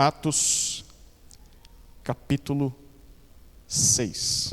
Atos, capítulo 6.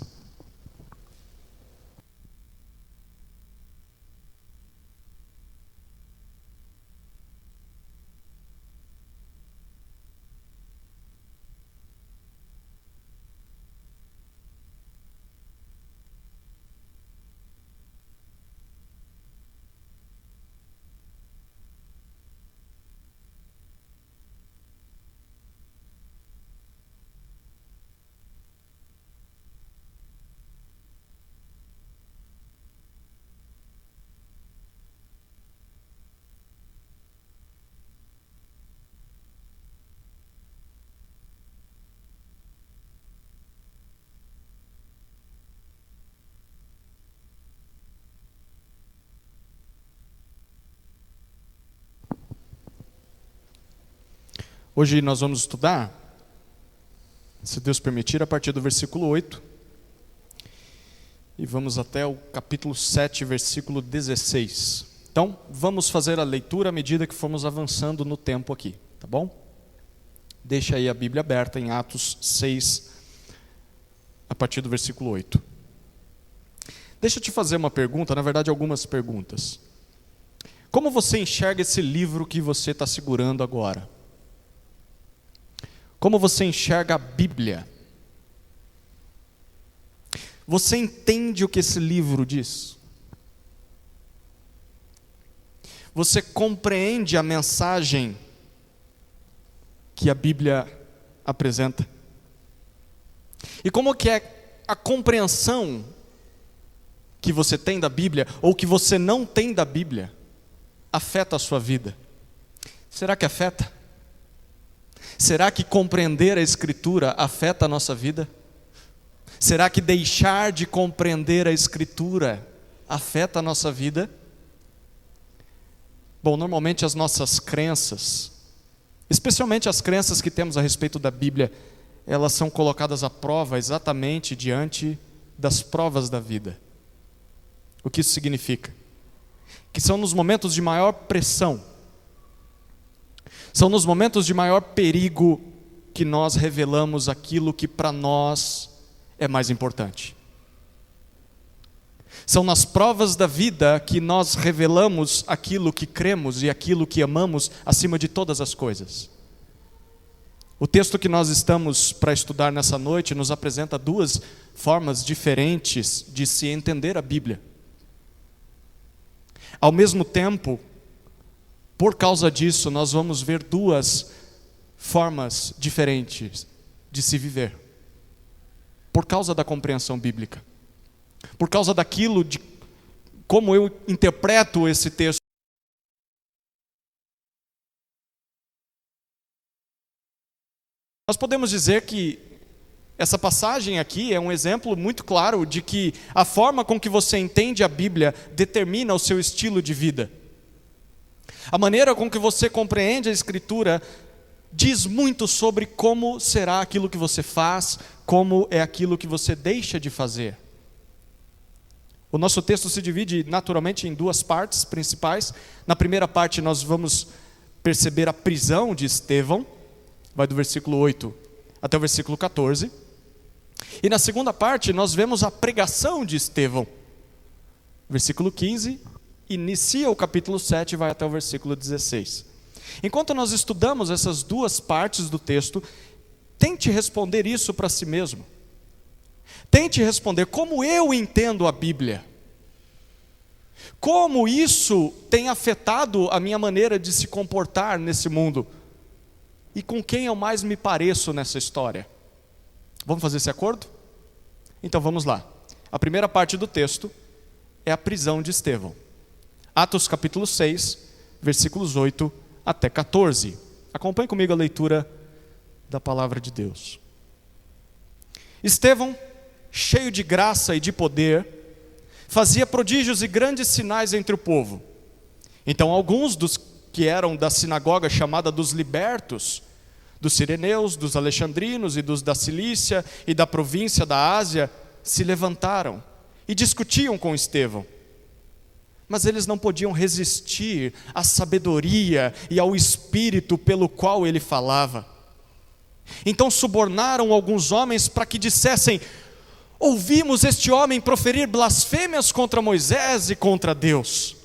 Hoje nós vamos estudar, se Deus permitir, a partir do versículo 8. E vamos até o capítulo 7, versículo 16. Então, vamos fazer a leitura à medida que formos avançando no tempo aqui, tá bom? Deixa aí a Bíblia aberta em Atos 6, a partir do versículo 8. Deixa eu te fazer uma pergunta, na verdade algumas perguntas. Como você enxerga esse livro que você está segurando agora? Como você enxerga a Bíblia? Você entende o que esse livro diz? Você compreende a mensagem que a Bíblia apresenta? E como que é a compreensão que você tem da Bíblia, ou que você não tem da Bíblia, afeta a sua vida? Será que afeta? Será que compreender a Escritura afeta a nossa vida? Será que deixar de compreender a Escritura afeta a nossa vida? Bom, normalmente as nossas crenças, especialmente as crenças que temos a respeito da Bíblia, elas são colocadas à prova exatamente diante das provas da vida. O que isso significa? Que são nos momentos de maior pressão, são nos momentos de maior perigo que nós revelamos aquilo que para nós é mais importante. São nas provas da vida que nós revelamos aquilo que cremos e aquilo que amamos acima de todas as coisas. O texto que nós estamos para estudar nessa noite nos apresenta duas formas diferentes de se entender a Bíblia. Ao mesmo tempo, por causa disso, nós vamos ver duas formas diferentes de se viver. Por causa da compreensão bíblica. Por causa daquilo de como eu interpreto esse texto. Nós podemos dizer que essa passagem aqui é um exemplo muito claro de que a forma com que você entende a Bíblia determina o seu estilo de vida. A maneira com que você compreende a Escritura diz muito sobre como será aquilo que você faz, como é aquilo que você deixa de fazer. O nosso texto se divide naturalmente em duas partes principais. Na primeira parte nós vamos perceber a prisão de Estevão, vai do versículo 8 até o versículo 14. E na segunda parte nós vemos a pregação de Estevão, versículo 15, inicia o capítulo 7 e vai até o versículo 16. Enquanto nós estudamos essas duas partes do texto, tente responder isso para si mesmo. Tente responder como eu entendo a Bíblia. Como isso tem afetado a minha maneira de se comportar nesse mundo. E com quem eu mais me pareço nessa história. Vamos fazer esse acordo? Então vamos lá. A primeira parte do texto é a prisão de Estevão. Atos capítulo 6, versículos 8 até 14. Acompanhe comigo a leitura da palavra de Deus. Estevão, cheio de graça e de poder, fazia prodígios e grandes sinais entre o povo. Então alguns dos que eram da sinagoga chamada dos libertos, dos sireneus, dos alexandrinos e dos da Cilícia e da província da Ásia, se levantaram e discutiam com Estevão. Mas eles não podiam resistir à sabedoria e ao espírito pelo qual ele falava. Então subornaram alguns homens para que dissessem: ouvimos este homem proferir blasfêmias contra Moisés e contra Deus.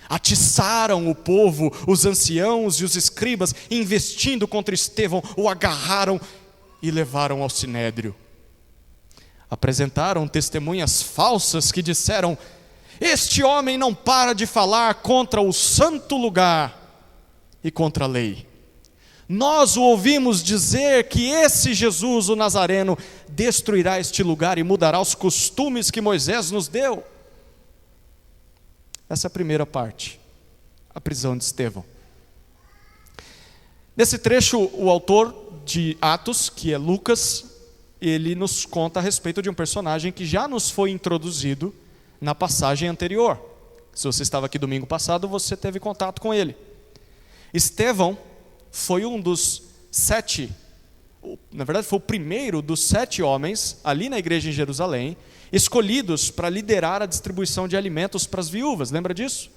Atiçaram o povo, os anciãos e os escribas, investindo contra Estevão, o agarraram e levaram ao sinédrio. Apresentaram testemunhas falsas que disseram: este homem não para de falar contra o santo lugar e contra a lei. Nós o ouvimos dizer que esse Jesus, o Nazareno, destruirá este lugar e mudará os costumes que Moisés nos deu. Essa é a primeira parte, a prisão de Estevão. Nesse trecho, o autor de Atos, que é Lucas, ele nos conta a respeito de um personagem que já nos foi introduzido na passagem anterior. Se você estava aqui domingo passado, você teve contato com ele. Estevão foi um dos 7, na verdade foi o primeiro dos 7 homens, ali na igreja em Jerusalém, escolhidos para liderar a distribuição de alimentos para as viúvas, lembra disso?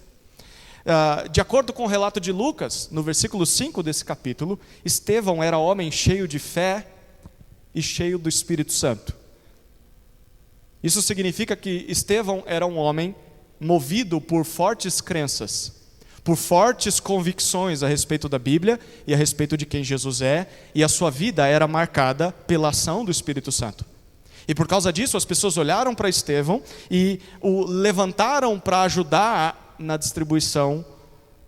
De acordo com o relato de Lucas, no versículo 5 desse capítulo, Estevão era homem cheio de fé e cheio do Espírito Santo. Isso significa que Estevão era um homem movido por fortes crenças, por fortes convicções a respeito da Bíblia e a respeito de quem Jesus é, e a sua vida era marcada pela ação do Espírito Santo. E por causa disso, as pessoas olharam para Estevão e o levantaram para ajudar na distribuição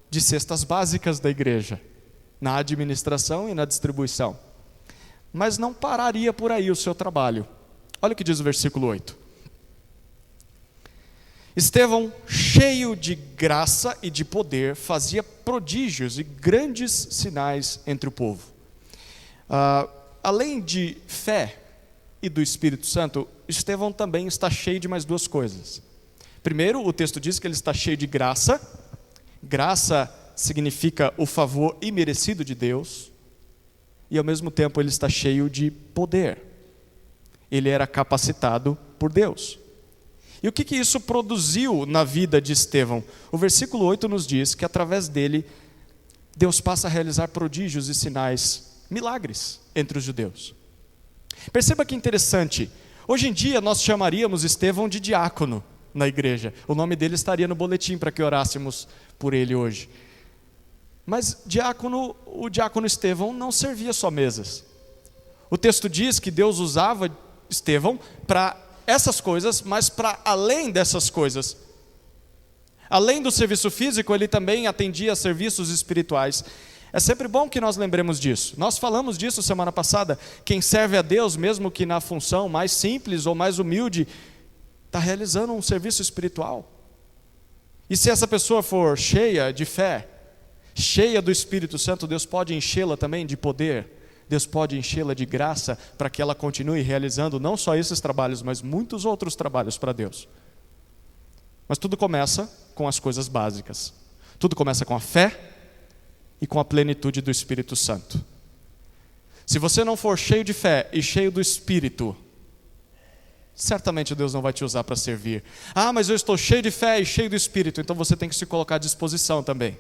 de cestas básicas da igreja, na administração e na distribuição. Mas não pararia por aí o seu trabalho. Olha o que diz o versículo 8. Estevão, cheio de graça e de poder, fazia prodígios e grandes sinais entre o povo. Além de fé e do Espírito Santo, Estevão também está cheio de mais 2 coisas. Primeiro, o texto diz que ele está cheio de graça. Graça significa o favor imerecido de Deus. E ao mesmo tempo ele está cheio de poder. Ele era capacitado por Deus. E o que isso produziu na vida de Estevão? O versículo 8 nos diz que através dele, Deus passa a realizar prodígios e sinais, milagres entre os judeus. Perceba que interessante, hoje em dia nós chamaríamos Estevão de diácono na igreja. O nome dele estaria no boletim para que orássemos por ele hoje. Mas o diácono Estevão não servia só mesas. O texto diz que Deus usava Estevão para essas coisas, mas para além dessas coisas. Além do serviço físico, ele também atendia a serviços espirituais. É sempre bom que nós lembremos disso. Nós falamos disso semana passada. Quem serve a Deus, mesmo que na função mais simples ou mais humilde, está realizando um serviço espiritual. E se essa pessoa for cheia de fé, cheia do Espírito Santo, Deus pode enchê-la também de poder. Deus pode enchê-la de graça para que ela continue realizando não só esses trabalhos, mas muitos outros trabalhos para Deus. Mas tudo começa com as coisas básicas. Tudo começa com a fé e com a plenitude do Espírito Santo. Se você não for cheio de fé e cheio do Espírito, certamente Deus não vai te usar para servir. Mas eu estou cheio de fé e cheio do Espírito, então você tem que se colocar à disposição também.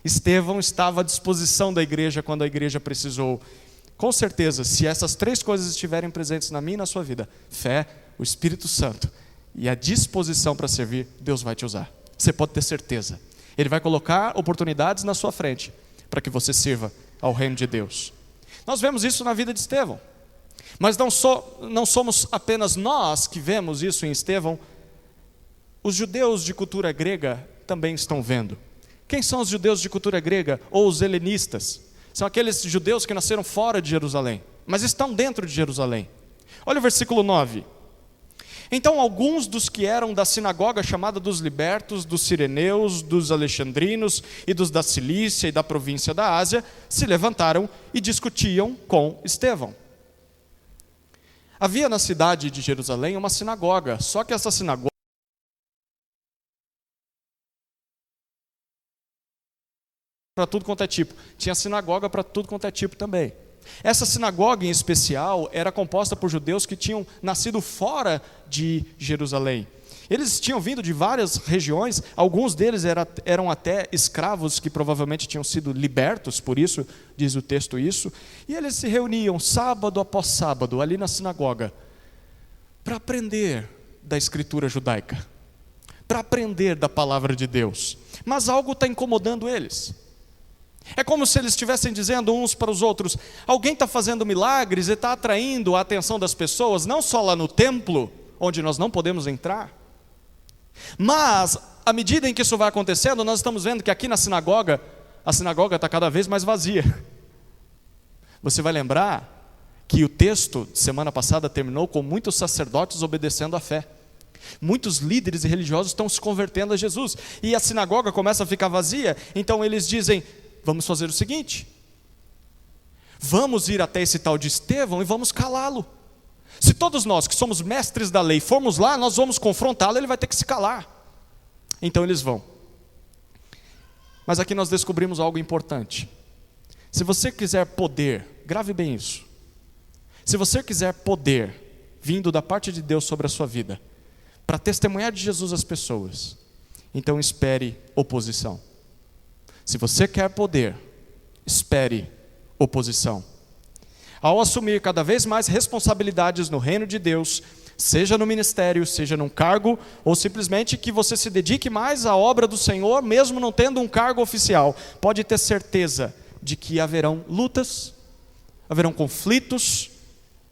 Estevão estava à disposição da igreja quando a igreja precisou. Com certeza, se essas 3 coisas estiverem presentes na minha e na sua vida, fé, o Espírito Santo e a disposição para servir, Deus vai te usar. Você pode ter certeza. Ele vai colocar oportunidades na sua frente para que você sirva ao reino de Deus. Nós vemos isso na vida de Estevão. Mas não somos apenas nós que vemos isso em Estevão. Os judeus de cultura grega também estão vendo. Quem são os judeus de cultura grega ou os helenistas? São aqueles judeus que nasceram fora de Jerusalém, mas estão dentro de Jerusalém. Olha o versículo 9. Então alguns dos que eram da sinagoga chamada dos libertos, dos sireneus, dos alexandrinos e dos da Cilícia e da província da Ásia, se levantaram e discutiam com Estevão. Havia na cidade de Jerusalém uma sinagoga, só que essa sinagoga para tudo quanto é tipo. Tinha sinagoga para tudo quanto é tipo também. Essa sinagoga em especial era composta por judeus que tinham nascido fora de Jerusalém. Eles tinham vindo de várias regiões, alguns deles eram até escravos que provavelmente tinham sido libertos, por isso diz o texto isso, e eles se reuniam sábado após sábado ali na sinagoga para aprender da escritura judaica, para aprender da palavra de Deus. Mas algo está incomodando eles. É como se eles estivessem dizendo uns para os outros: alguém está fazendo milagres e está atraindo a atenção das pessoas, não só lá no templo, onde nós não podemos entrar, mas à medida em que isso vai acontecendo, nós estamos vendo que aqui na sinagoga, a sinagoga está cada vez mais vazia. Você vai lembrar que o texto de semana passada terminou com muitos sacerdotes obedecendo à fé. Muitos líderes religiosos estão se convertendo a Jesus, e a sinagoga começa a ficar vazia. Então eles dizem: vamos fazer o seguinte, vamos ir até esse tal de Estevão e vamos calá-lo. Se todos nós que somos mestres da lei formos lá, nós vamos confrontá-lo, ele vai ter que se calar. Então eles vão. Mas aqui nós descobrimos algo importante. Se você quiser poder, grave bem isso. Se você quiser poder vindo da parte de Deus sobre a sua vida, para testemunhar de Jesus às pessoas, então espere oposição. Se você quer poder, espere oposição. Ao assumir cada vez mais responsabilidades no reino de Deus, seja no ministério, seja num cargo, ou simplesmente que você se dedique mais à obra do Senhor, mesmo não tendo um cargo oficial, pode ter certeza de que haverão lutas, haverão conflitos,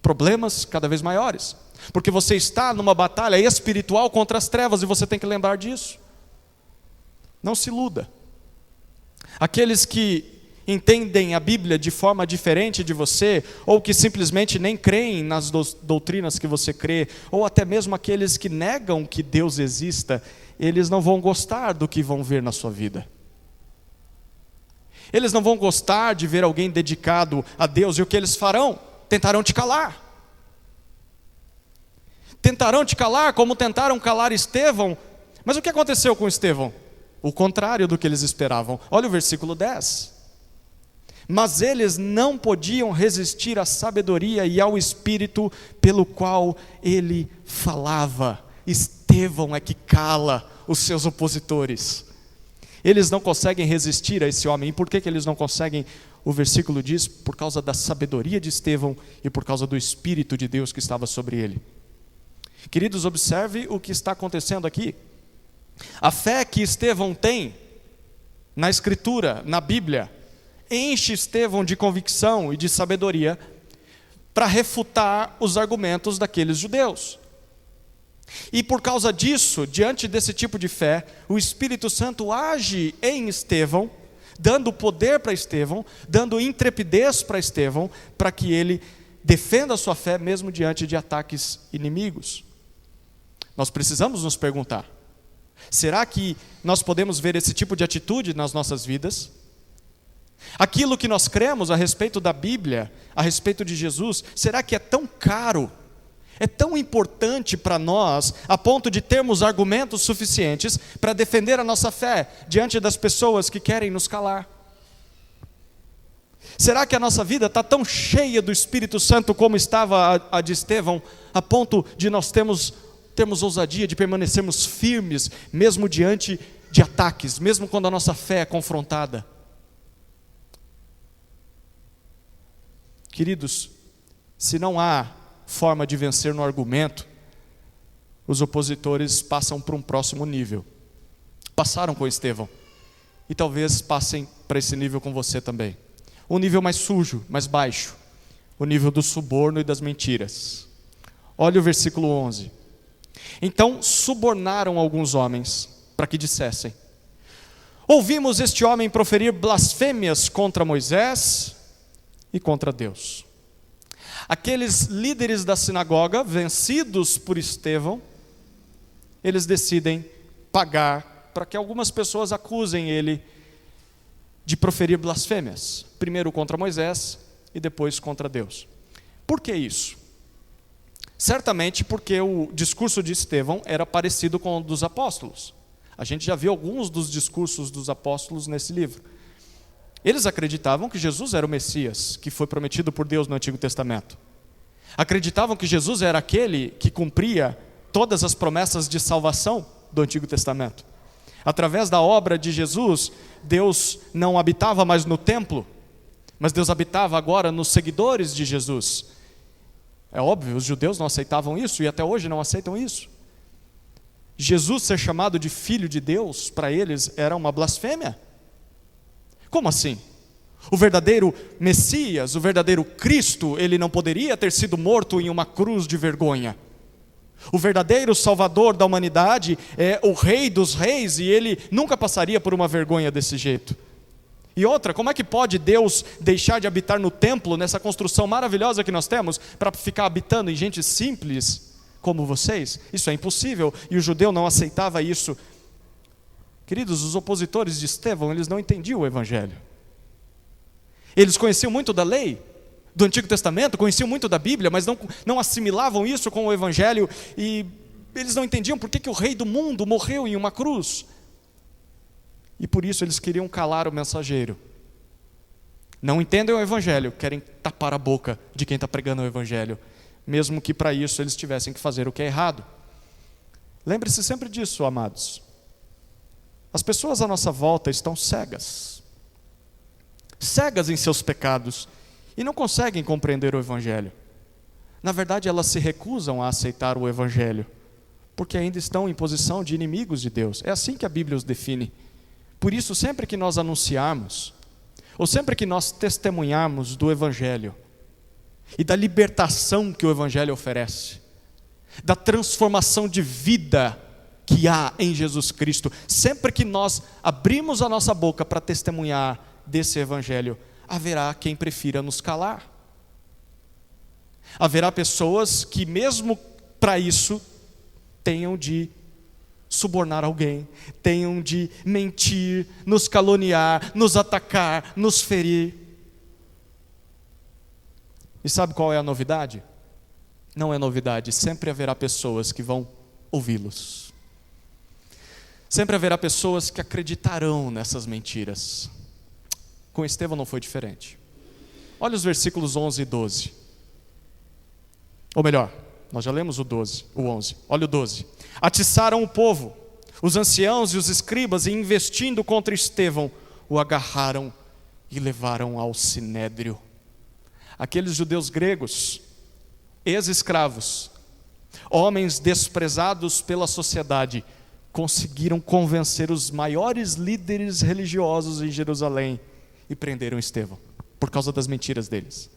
problemas cada vez maiores, porque você está numa batalha espiritual contra as trevas e você tem que lembrar disso. Não se iluda. Aqueles que entendem a Bíblia de forma diferente de você, ou que simplesmente nem creem nas doutrinas que você crê, ou até mesmo aqueles que negam que Deus exista, eles não vão gostar do que vão ver na sua vida. Eles não vão gostar de ver alguém dedicado a Deus, e o que eles farão? Tentarão te calar. Tentarão te calar como tentaram calar Estevão. Mas o que aconteceu com Estevão? O contrário do que eles esperavam. Olha o versículo 10. Mas eles não podiam resistir à sabedoria e ao espírito pelo qual ele falava. Estevão é que cala os seus opositores. Eles não conseguem resistir a esse homem. E por que eles não conseguem? O versículo diz: por causa da sabedoria de Estevão e por causa do Espírito de Deus que estava sobre ele. Queridos, observe o que está acontecendo aqui. A fé que Estevão tem na Escritura, na Bíblia, enche Estevão de convicção e de sabedoria para refutar os argumentos daqueles judeus. E por causa disso, diante desse tipo de fé, o Espírito Santo age em Estevão, dando poder para Estevão, dando intrepidez para Estevão, para que ele defenda a sua fé mesmo diante de ataques inimigos. Nós precisamos nos perguntar: será que nós podemos ver esse tipo de atitude nas nossas vidas? Aquilo que nós cremos a respeito da Bíblia, a respeito de Jesus, será que é tão caro, é tão importante para nós, a ponto de termos argumentos suficientes para defender a nossa fé diante das pessoas que querem nos calar? Será que a nossa vida está tão cheia do Espírito Santo como estava a de Estevão, a ponto de nós termos ousadia de permanecermos firmes, mesmo diante de ataques, mesmo quando a nossa fé é confrontada? Queridos, se não há forma de vencer no argumento, os opositores passam para um próximo nível. Passaram com Estevão, e talvez passem para esse nível com você também. Um nível mais sujo, mais baixo, o nível do suborno e das mentiras. Olha o versículo 11. Então subornaram alguns homens para que dissessem: ouvimos este homem proferir blasfêmias contra Moisés e contra Deus. Aqueles líderes da sinagoga, vencidos por Estevão, eles decidem pagar para que algumas pessoas acusem ele de proferir blasfêmias, primeiro contra Moisés e depois contra Deus. Por que isso? Certamente porque o discurso de Estevão era parecido com o dos apóstolos. A gente já viu alguns dos discursos dos apóstolos nesse livro. Eles acreditavam que Jesus era o Messias, que foi prometido por Deus no Antigo Testamento. Acreditavam que Jesus era aquele que cumpria todas as promessas de salvação do Antigo Testamento. Através da obra de Jesus, Deus não habitava mais no templo, mas Deus habitava agora nos seguidores de Jesus. É óbvio, os judeus não aceitavam isso e até hoje não aceitam isso. Jesus ser chamado de filho de Deus, para eles era uma blasfêmia. Como assim? O verdadeiro Messias, o verdadeiro Cristo, ele não poderia ter sido morto em uma cruz de vergonha. O verdadeiro Salvador da humanidade é o Rei dos Reis e ele nunca passaria por uma vergonha desse jeito. E outra, como é que pode Deus deixar de habitar no templo, nessa construção maravilhosa que nós temos, para ficar habitando em gente simples como vocês? Isso é impossível, e o judeu não aceitava isso. Queridos, os opositores de Estevão, eles não entendiam o Evangelho. Eles conheciam muito da lei, do Antigo Testamento, conheciam muito da Bíblia, mas não assimilavam isso com o Evangelho, e eles não entendiam por que o rei do mundo morreu em uma cruz. E por isso eles queriam calar o mensageiro. Não entendem o Evangelho, querem tapar a boca de quem está pregando o Evangelho, mesmo que para isso eles tivessem que fazer o que é errado. Lembre-se sempre disso, amados. As pessoas à nossa volta estão cegas em seus pecados, e não conseguem compreender o Evangelho. Na verdade, elas se recusam a aceitar o Evangelho, porque ainda estão em posição de inimigos de Deus. É assim que a Bíblia os define. Por isso, sempre que nós anunciarmos, ou sempre que nós testemunharmos do Evangelho, e da libertação que o Evangelho oferece, da transformação de vida que há em Jesus Cristo, sempre que nós abrimos a nossa boca para testemunhar desse Evangelho, haverá quem prefira nos calar. Haverá pessoas que mesmo para isso tenham de subornar alguém, tenham de mentir, nos caluniar, nos atacar, nos ferir. E sabe qual é a novidade? Não é novidade, sempre haverá pessoas que vão ouvi-los. Sempre haverá pessoas que acreditarão nessas mentiras. Com Estevão não foi diferente. Olha os versículos 11 e 12. Ou melhor, nós já lemos o 11. Olha o 12. Atiçaram o povo, os anciãos e os escribas, e investindo contra Estevão, o agarraram e levaram ao sinédrio. Aqueles judeus gregos, ex-escravos, homens desprezados pela sociedade, conseguiram convencer os maiores líderes religiosos em Jerusalém e prenderam Estevão, por causa das mentiras deles.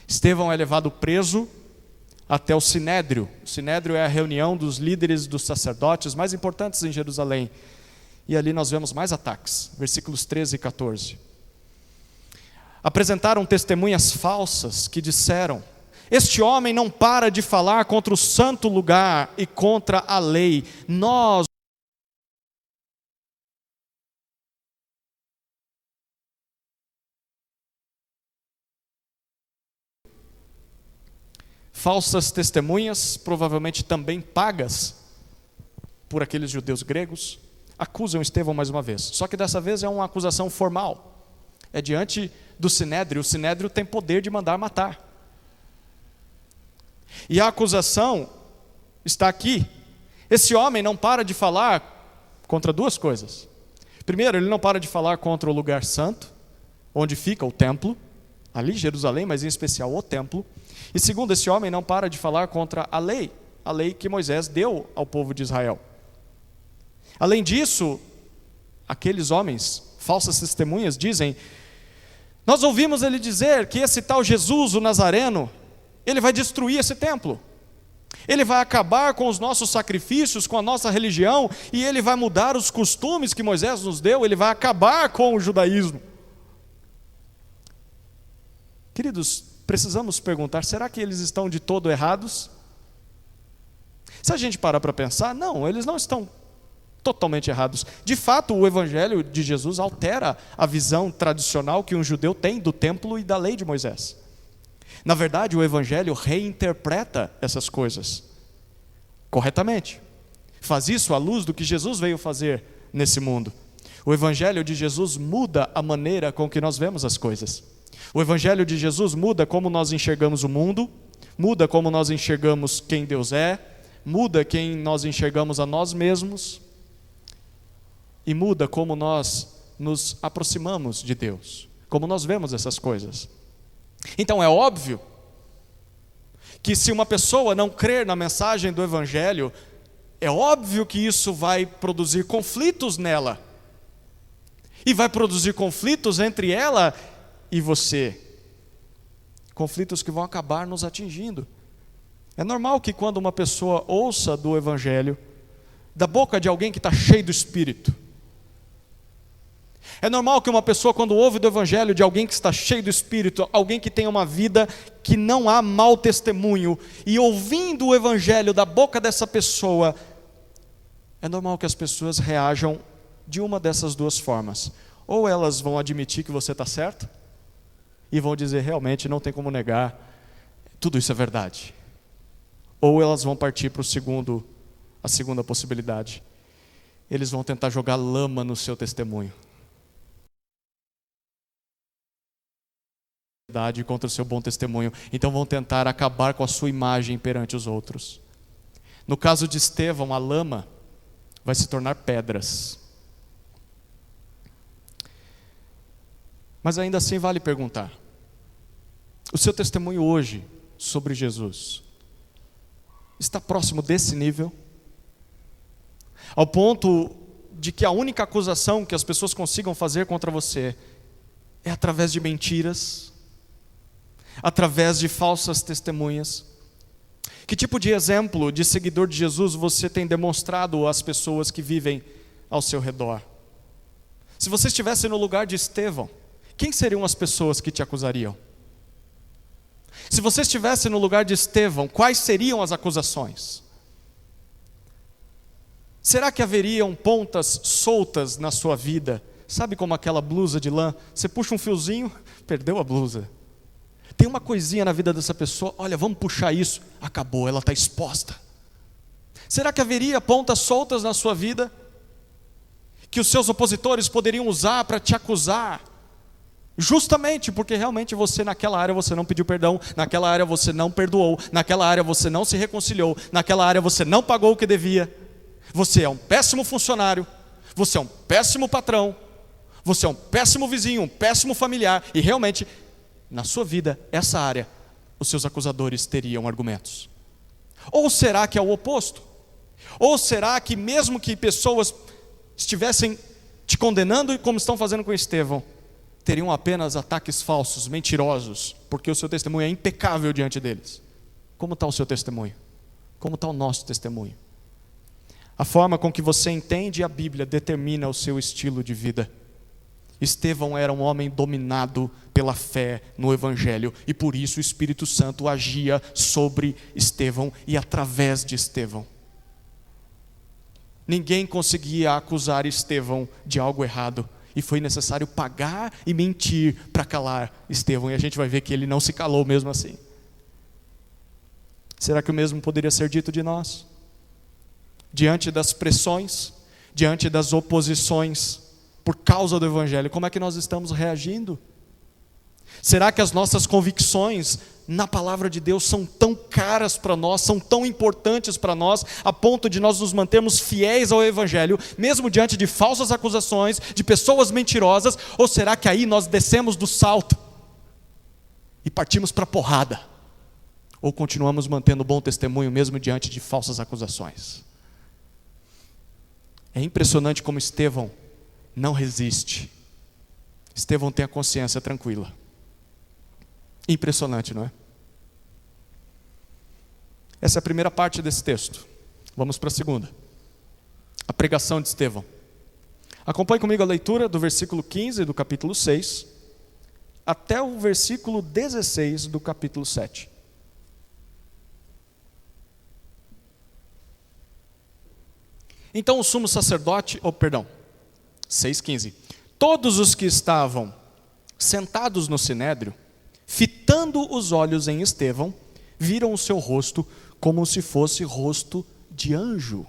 Estevão é levado preso até o Sinédrio. O Sinédrio é a reunião dos líderes dos sacerdotes mais importantes em Jerusalém. E ali nós vemos mais ataques, versículos 13 e 14. Apresentaram testemunhas falsas que disseram: este homem não para de falar contra o santo lugar e contra a lei. Nós falsas testemunhas, provavelmente também pagas por aqueles judeus gregos, acusam Estevão mais uma vez. Só que dessa vez é uma acusação formal. É diante do Sinédrio. O Sinédrio tem poder de mandar matar. E a acusação está aqui. Esse homem não para de falar contra duas coisas. Primeiro, ele não para de falar contra o lugar santo, onde fica o templo, ali em Jerusalém, mas em especial o templo. E segundo, esse homem não para de falar contra a lei que Moisés deu ao povo de Israel. Além disso, aqueles homens, falsas testemunhas, dizem: nós ouvimos ele dizer que esse tal Jesus, o Nazareno, ele vai destruir esse templo. Ele vai acabar com os nossos sacrifícios, com a nossa religião, e ele vai mudar os costumes que Moisés nos deu, ele vai acabar com o judaísmo. Queridos, precisamos perguntar, será que eles estão de todo errados? Se a gente parar para pensar, não, eles não estão totalmente errados. De fato, o Evangelho de Jesus altera a visão tradicional que um judeu tem do templo e da lei de Moisés. Na verdade, o Evangelho reinterpreta essas coisas corretamente. Faz isso à luz do que Jesus veio fazer nesse mundo. O Evangelho de Jesus muda a maneira com que nós vemos as coisas. O Evangelho de Jesus muda como nós enxergamos o mundo, muda como nós enxergamos quem Deus é, muda quem nós enxergamos a nós mesmos e muda como nós nos aproximamos de Deus, como nós vemos essas coisas. Então é óbvio que se uma pessoa não crer na mensagem do Evangelho, é óbvio que isso vai produzir conflitos nela, e vai produzir conflitos entre ela e você, conflitos que vão acabar nos atingindo. É normal que quando uma pessoa ouça do Evangelho, da boca de alguém que está cheio do Espírito, é normal que uma pessoa, quando ouve do Evangelho de alguém que está cheio do Espírito, alguém que tem uma vida que não há mau testemunho, e ouvindo o Evangelho da boca dessa pessoa, é normal que as pessoas reajam de uma dessas duas formas. Ou elas vão admitir que você está certo, e vão dizer, realmente não tem como negar, tudo isso é verdade. Ou elas vão partir para a segunda possibilidade. Eles vão tentar jogar lama no seu testemunho. Contra o seu bom testemunho. Então vão tentar acabar com a sua imagem perante os outros. No caso de Estevão, a lama vai se tornar pedras. Mas ainda assim vale perguntar: o seu testemunho hoje sobre Jesus está próximo desse nível? Ao ponto de que a única acusação que as pessoas consigam fazer contra você é através de mentiras, através de falsas testemunhas? Que tipo de exemplo de seguidor de Jesus você tem demonstrado às pessoas que vivem ao seu redor? Se você estivesse no lugar de Estevão, quem seriam as pessoas que te acusariam? Se você estivesse no lugar de Estevão, quais seriam as acusações? Será que haveriam pontas soltas na sua vida? Sabe como aquela blusa de lã? Você puxa um fiozinho, perdeu a blusa. Tem uma coisinha na vida dessa pessoa, olha, vamos puxar isso, acabou, ela está exposta. Será que haveria pontas soltas na sua vida que os seus opositores poderiam usar para te acusar? Justamente porque realmente você naquela área você não pediu perdão, naquela área você não perdoou, naquela área você não se reconciliou, naquela área você não pagou o que devia. Você é um péssimo funcionário, você é um péssimo patrão, você é um péssimo vizinho, um péssimo familiar, e realmente na sua vida, essa área, os seus acusadores teriam argumentos. Ou será que é o oposto? Ou será que mesmo que pessoas estivessem te condenando, como estão fazendo com Estevão, teriam apenas ataques falsos, mentirosos, porque o seu testemunho é impecável diante deles? Como está o seu testemunho? Como está o nosso testemunho? A forma com que você entende a Bíblia determina o seu estilo de vida. Estevão era um homem dominado pela fé no Evangelho, e por isso o Espírito Santo agia sobre Estevão e através de Estevão. Ninguém conseguia acusar Estevão de algo errado, e foi necessário pagar e mentir para calar Estevão, e a gente vai ver que ele não se calou mesmo assim. Será que o mesmo poderia ser dito de nós? Diante das pressões, diante das oposições, por causa do Evangelho, como é que nós estamos reagindo? Será que as nossas convicções na palavra de Deus são tão caras para nós, são tão importantes para nós, a ponto de nós nos mantermos fiéis ao Evangelho, mesmo diante de falsas acusações, de pessoas mentirosas? Ou será que aí nós descemos do salto e partimos para a porrada? Ou continuamos mantendo bom testemunho mesmo diante de falsas acusações? É impressionante como Estevão não resiste. Estevão tem a consciência tranquila. Impressionante, não é? Essa é a primeira parte desse texto. Vamos para a segunda. A pregação de Estevão. Acompanhe comigo a leitura do versículo 15 do capítulo 6 até o versículo 16 do capítulo 7. Então o sumo sacerdote, 6,15. Todos os que estavam sentados no sinédrio, fitando os olhos em Estevão, viram o seu rosto como se fosse rosto de anjo.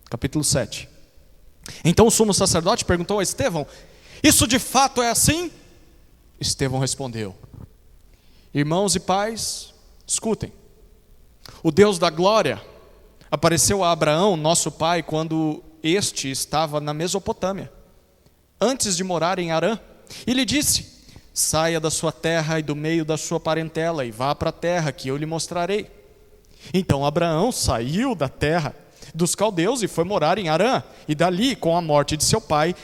Capítulo 7. Então o sumo sacerdote perguntou a Estevão: isso de fato é assim? Estevão respondeu: irmãos e pais, escutem. O Deus da glória apareceu a Abraão, nosso pai, quando este estava na Mesopotâmia, antes de morar em Harã, e lhe disse: saia da sua terra e do meio da sua parentela e vá para a terra que eu lhe mostrarei. Então Abraão saiu da terra dos caldeus e foi morar em Harã, e dali, com a morte de seu pai,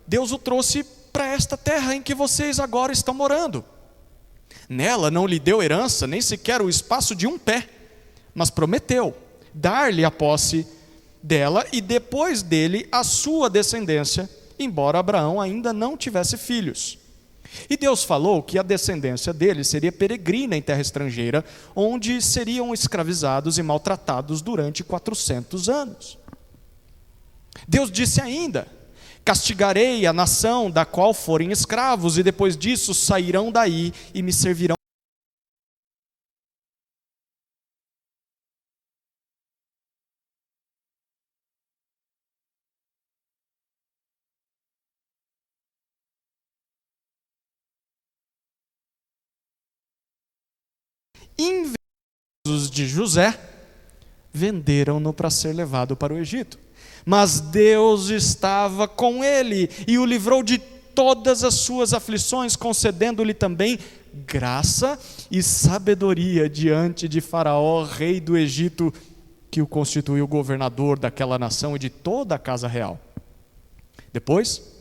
Deus o trouxe para esta terra em que vocês agora estão morando. Nela não lhe deu herança, nem sequer o espaço de um pé, mas prometeu dar-lhe a posse dela e depois dele a sua descendência, embora Abraão ainda não tivesse filhos. E Deus falou que a descendência dele seria peregrina em terra estrangeira, onde seriam escravizados e maltratados durante 400 anos. Deus disse ainda: castigarei a nação da qual forem escravos, e depois disso sairão daí e me servirão. Invejosos de José, venderam-no para ser levado para o Egito. Mas Deus estava com ele e o livrou de todas as suas aflições, concedendo-lhe também graça e sabedoria diante de Faraó, rei do Egito, que o constituiu governador daquela nação e de toda a casa real. Depois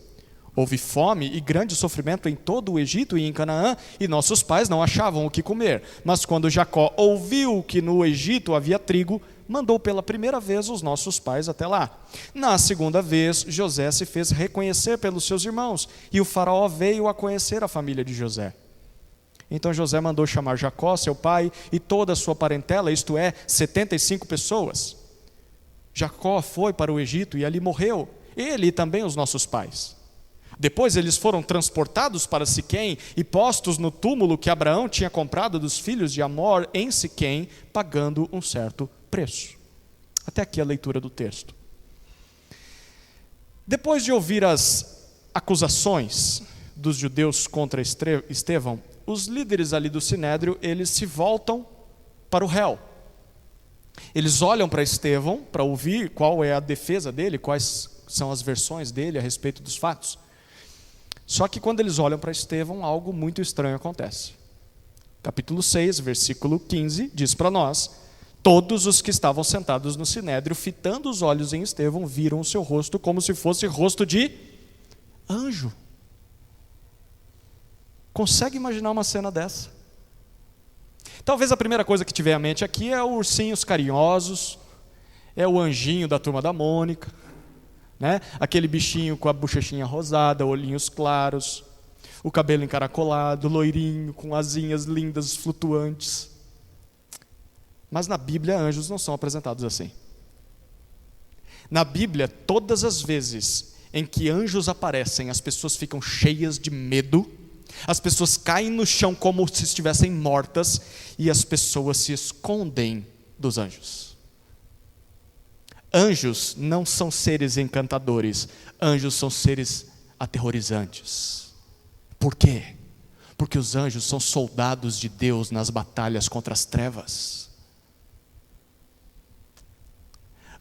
houve fome e grande sofrimento em todo o Egito e em Canaã, e nossos pais não achavam o que comer. Mas quando Jacó ouviu que no Egito havia trigo, mandou pela primeira vez os nossos pais até lá. Na segunda vez, José se fez reconhecer pelos seus irmãos, e o faraó veio a conhecer a família de José. Então José mandou chamar Jacó, seu pai, e toda a sua parentela, isto é, 75 pessoas. Jacó foi para o Egito e ali morreu, ele e também os nossos pais. Depois eles foram transportados para Siquém e postos no túmulo que Abraão tinha comprado dos filhos de Amor em Siquém, pagando um certo preço. Até aqui a leitura do texto. Depois de ouvir as acusações dos judeus contra Estevão, os líderes ali do Sinédrio, eles se voltam para o réu. Eles olham para Estevão para ouvir qual é a defesa dele, quais são as versões dele a respeito dos fatos. Só que quando eles olham para Estevão, algo muito estranho acontece. Capítulo 6, versículo 15, diz para nós: todos os que estavam sentados no sinédrio, fitando os olhos em Estevão, viram o seu rosto como se fosse rosto de anjo. Consegue imaginar uma cena dessa? Talvez a primeira coisa que tiver à mente aqui é os ursinhos carinhosos, é o anjinho da Turma da Mônica, né? Aquele bichinho com a bochechinha rosada, olhinhos claros, o cabelo encaracolado, loirinho, com asinhas lindas, flutuantes. Mas na Bíblia, anjos não são apresentados assim. Na Bíblia, todas as vezes em que anjos aparecem, as pessoas ficam cheias de medo, as pessoas caem no chão como se estivessem mortas, e as pessoas se escondem dos anjos. Anjos não são seres encantadores, anjos são seres aterrorizantes. Por quê? Porque os anjos são soldados de Deus nas batalhas contra as trevas.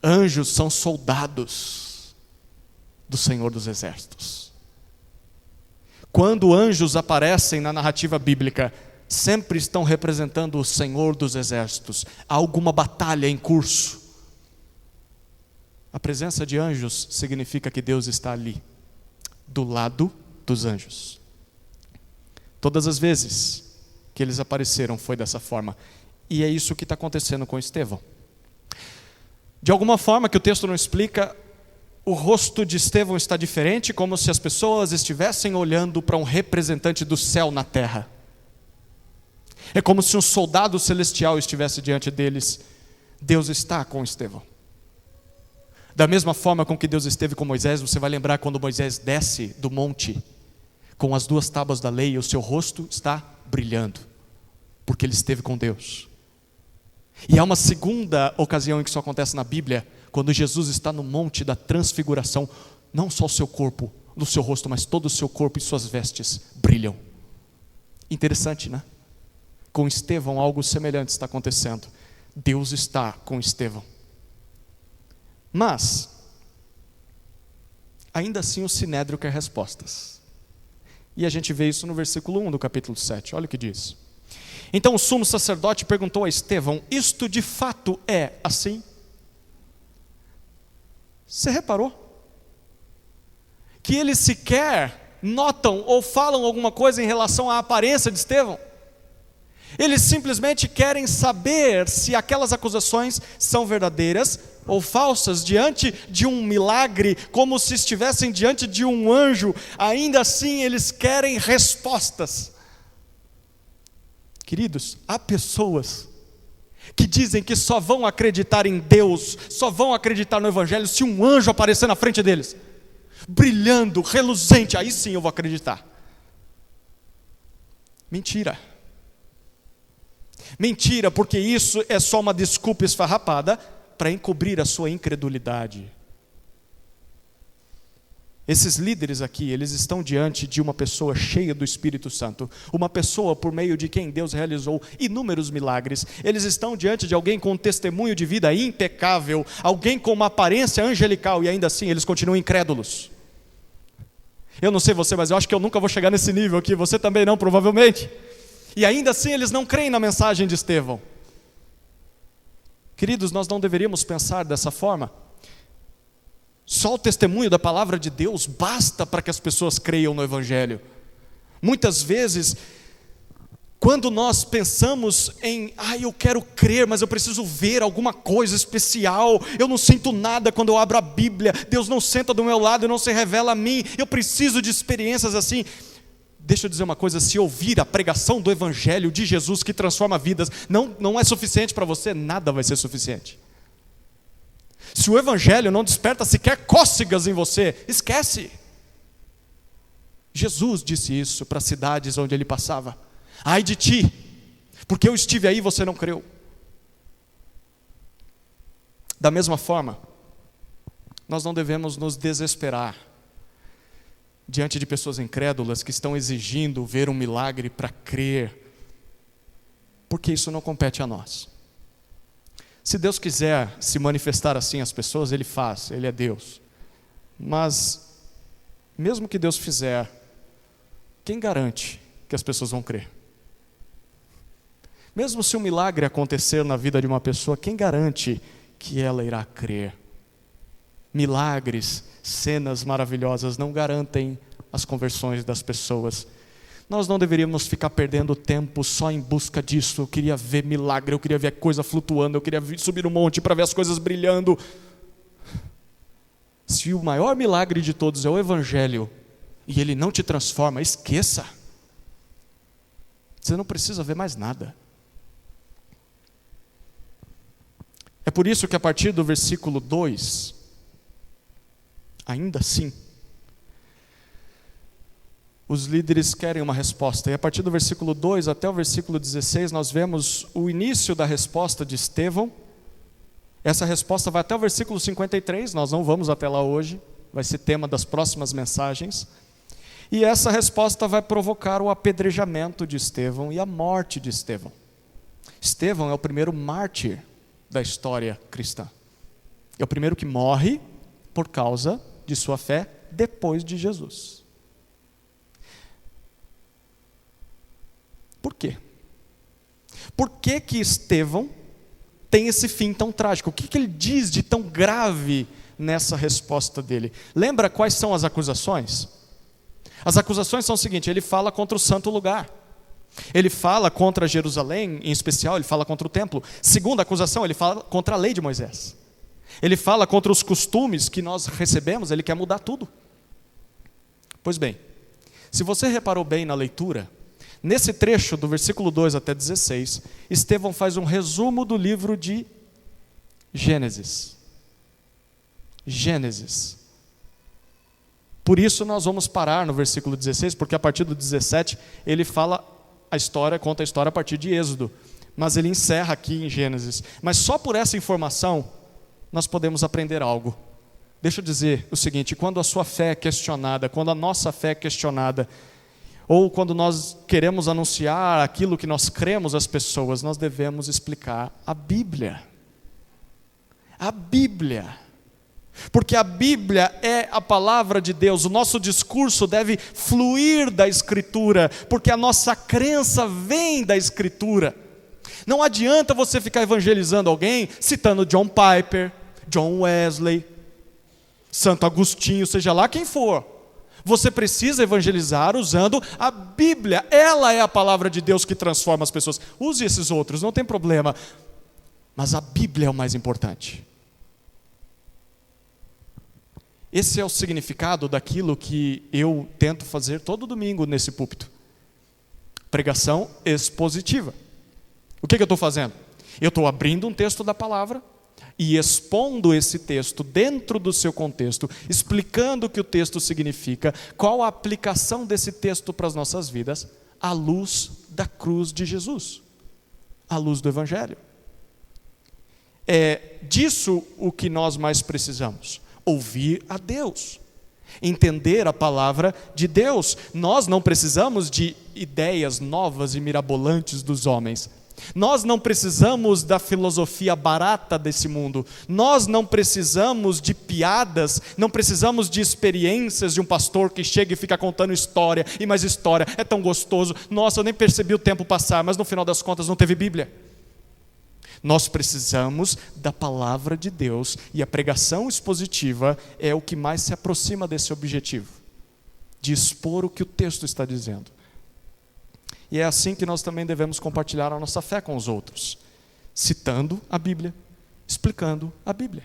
Anjos são soldados do Senhor dos Exércitos. Quando anjos aparecem na narrativa bíblica, sempre estão representando o Senhor dos Exércitos. Há alguma batalha em curso. A presença de anjos significa que Deus está ali, do lado dos anjos. Todas as vezes que eles apareceram foi dessa forma. E é isso que está acontecendo com Estevão. De alguma forma que o texto não explica, o rosto de Estevão está diferente, como se as pessoas estivessem olhando para um representante do céu na terra. É como se um soldado celestial estivesse diante deles. Deus está com Estevão. Da mesma forma com que Deus esteve com Moisés, você vai lembrar quando Moisés desce do monte com as 2 tábuas da lei, e o seu rosto está brilhando, porque ele esteve com Deus. E há uma segunda ocasião em que isso acontece na Bíblia, quando Jesus está no monte da transfiguração, não só o seu corpo, no seu rosto, mas todo o seu corpo e suas vestes brilham. Interessante, né? Com Estevão algo semelhante está acontecendo. Deus está com Estevão. Mas, ainda assim o Sinédrio quer respostas. E a gente vê isso no versículo 1 do capítulo 7, olha o que diz. Então o sumo sacerdote perguntou a Estevão: isto de fato é assim? Você reparou? Que eles sequer notam ou falam alguma coisa em relação à aparência de Estevão. Eles simplesmente querem saber se aquelas acusações são verdadeiras ou falsas, diante de um milagre, como se estivessem diante de um anjo. Ainda assim eles querem respostas. Queridos, há pessoas que dizem que só vão acreditar em Deus, só vão acreditar no Evangelho se um anjo aparecer na frente deles, brilhando, reluzente, aí sim eu vou acreditar. Mentira. Mentira, porque isso é só uma desculpa esfarrapada para encobrir a sua incredulidade. Esses líderes aqui, eles estão diante de uma pessoa cheia do Espírito Santo, uma pessoa por meio de quem Deus realizou inúmeros milagres. Eles estão diante de alguém com um testemunho de vida impecável, alguém com uma aparência angelical, e ainda assim eles continuam incrédulos. Eu não sei você, mas eu acho que eu nunca vou chegar nesse nível aqui, você também não, provavelmente. E ainda assim eles não creem na mensagem de Estevão. Queridos, nós não deveríamos pensar dessa forma. Só o testemunho da palavra de Deus basta para que as pessoas creiam no Evangelho. Muitas vezes, quando nós pensamos em, eu quero crer, mas eu preciso ver alguma coisa especial, eu não sinto nada quando eu abro a Bíblia, Deus não senta do meu lado e não se revela a mim, eu preciso de experiências assim. Deixa eu dizer uma coisa, se ouvir a pregação do Evangelho de Jesus que transforma vidas, não é suficiente para você, nada vai ser suficiente. Se o Evangelho não desperta sequer cócegas em você, esquece. Jesus disse isso para as cidades onde ele passava: ai de ti, porque eu estive aí e você não creu. Da mesma forma, nós não devemos nos desesperar diante de pessoas incrédulas que estão exigindo ver um milagre para crer, porque isso não compete a nós. Se Deus quiser se manifestar assim às pessoas, Ele faz, Ele é Deus. Mas, mesmo que Deus fizer, quem garante que as pessoas vão crer? Mesmo se um milagre acontecer na vida de uma pessoa, quem garante que ela irá crer? Milagres, cenas maravilhosas não garantem as conversões das pessoas. Nós não deveríamos ficar perdendo tempo só em busca disso. Eu queria ver milagre, eu queria ver coisa flutuando, eu queria subir no monte para ver as coisas brilhando. Se o maior milagre de todos é o Evangelho, e ele não te transforma, esqueça. Você não precisa ver mais nada. É por isso que a partir do versículo 2, ainda assim, os líderes querem uma resposta. E a partir do versículo 2 até o versículo 16, nós vemos o início da resposta de Estevão. Essa resposta vai até o versículo 53, nós não vamos até lá hoje, vai ser tema das próximas mensagens. E essa resposta vai provocar o apedrejamento de Estevão e a morte de Estevão. Estevão é o primeiro mártir da história cristã. É o primeiro que morre por causa de sua fé depois de Jesus. Por quê? Por que que Estevão tem esse fim tão trágico? O que que ele diz de tão grave nessa resposta dele? Lembra quais são as acusações? As acusações são o seguinte: ele fala contra o santo lugar. Ele fala contra Jerusalém, em especial, ele fala contra o templo. Segunda acusação, ele fala contra a lei de Moisés. Ele fala contra os costumes que nós recebemos, ele quer mudar tudo. Pois bem, se você reparou bem na leitura, nesse trecho do versículo 2 até 16, Estevão faz um resumo do livro de Gênesis. Gênesis. Por isso nós vamos parar no versículo 16, porque a partir do 17 ele fala a história, conta a história a partir de Êxodo, mas ele encerra aqui em Gênesis. Mas só por essa informação nós podemos aprender algo. Deixa eu dizer o seguinte: quando a sua fé é questionada, quando a nossa fé é questionada, ou quando nós queremos anunciar aquilo que nós cremos às pessoas, nós devemos explicar a Bíblia. A Bíblia. Porque a Bíblia é a palavra de Deus, o nosso discurso deve fluir da Escritura, porque a nossa crença vem da Escritura. Não adianta você ficar evangelizando alguém citando John Piper, John Wesley, Santo Agostinho, seja lá quem for. Você precisa evangelizar usando a Bíblia. Ela é a palavra de Deus que transforma as pessoas. Use esses outros, não tem problema. Mas a Bíblia é o mais importante. Esse é o significado daquilo que eu tento fazer todo domingo nesse púlpito. Pregação expositiva. O que eu estou fazendo? Eu estou abrindo um texto da palavra e expondo esse texto dentro do seu contexto, explicando o que o texto significa, qual a aplicação desse texto para as nossas vidas, à luz da cruz de Jesus, à luz do Evangelho. É disso o que nós mais precisamos, ouvir a Deus, entender a palavra de Deus. Nós não precisamos de ideias novas e mirabolantes dos homens. Nós não precisamos da filosofia barata desse mundo. Nós não precisamos de piadas, não precisamos de experiências de um pastor que chega e fica contando história, e mais história, é tão gostoso. Nossa, eu nem percebi o tempo passar, mas no final das contas não teve Bíblia. Nós precisamos da palavra de Deus, e a pregação expositiva é o que mais se aproxima desse objetivo, de expor o que o texto está dizendo. E é assim que nós também devemos compartilhar a nossa fé com os outros, citando a Bíblia, explicando a Bíblia.